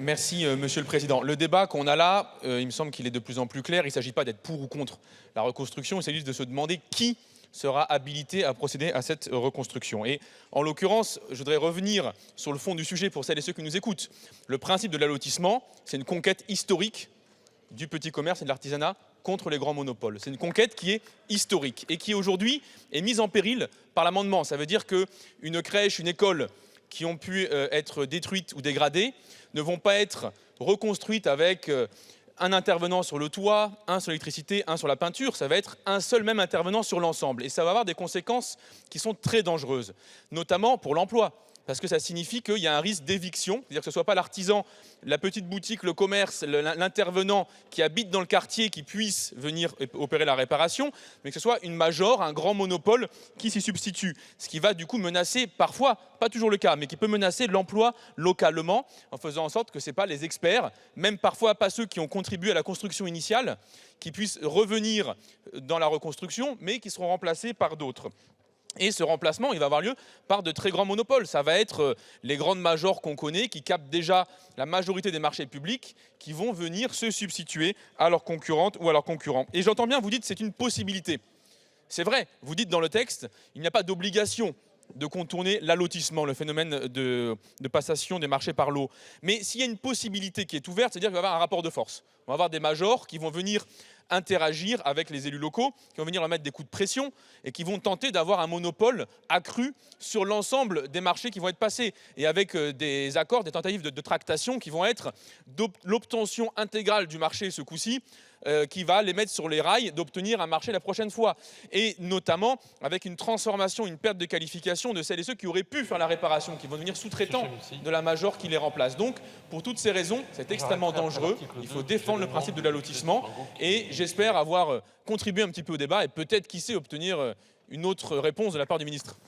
Merci, Monsieur le Président. Le débat qu'on a là, il me semble qu'il est de plus en plus clair. Il ne s'agit pas d'être pour ou contre la reconstruction, il s'agit de se demander qui sera habilité à procéder à cette reconstruction. Et en l'occurrence, je voudrais revenir sur le fond du sujet pour celles et ceux qui nous écoutent. Le principe de l'allotissement, c'est une conquête historique du petit commerce et de l'artisanat contre les grands monopoles. C'est une conquête qui est historique et qui aujourd'hui est mise en péril par l'amendement. Ça veut dire qu'une crèche, une école qui ont pu être détruites ou dégradées ne vont pas être reconstruites avec un intervenant sur le toit, un sur l'électricité, un sur la peinture. Ça va être un seul même intervenant sur l'ensemble. Et ça va avoir des conséquences qui sont très dangereuses, notamment pour l'emploi. Parce que ça signifie qu'il y a un risque d'éviction, c'est-à-dire que ce ne soit pas l'artisan, la petite boutique, le commerce, l'intervenant qui habite dans le quartier qui puisse venir opérer la réparation, mais que ce soit une major, un grand monopole qui s'y substitue. Ce qui va du coup menacer parfois, pas toujours le cas, mais qui peut menacer l'emploi localement en faisant en sorte que ce n'est pas les experts, même parfois pas ceux qui ont contribué à la construction initiale, qui puissent revenir dans la reconstruction, mais qui seront remplacés par d'autres. Et ce remplacement, il va avoir lieu par de très grands monopoles. Ça va être les grandes majors qu'on connaît, qui captent déjà la majorité des marchés publics, qui vont venir se substituer à leurs concurrentes ou à leurs concurrents. Et j'entends bien, vous dites, c'est une possibilité. C'est vrai, vous dites dans le texte, il n'y a pas d'obligation de contourner l'allotissement, le phénomène de passation des marchés par lot. Mais s'il y a une possibilité qui est ouverte, c'est-à-dire qu'il va y avoir un rapport de force. On va avoir des majors qui vont venir interagir avec les élus locaux, qui vont venir leur mettre des coups de pression et qui vont tenter d'avoir un monopole accru sur l'ensemble des marchés qui vont être passés. Et avec des accords, des tentatives de tractation qui vont être l'obtention intégrale du marché ce coup-ci, qui va les mettre sur les rails d'obtenir un marché la prochaine fois. Et notamment avec une transformation, une perte de qualification de celles et ceux qui auraient pu faire la réparation, qui vont devenir sous-traitants de la major qui les remplace. Donc, pour toutes ces raisons, c'est extrêmement dangereux. Il faut défendre le principe de l'allotissement et j'espère avoir contribué un petit peu au débat et peut-être, qui sait, obtenir une autre réponse de la part du ministre.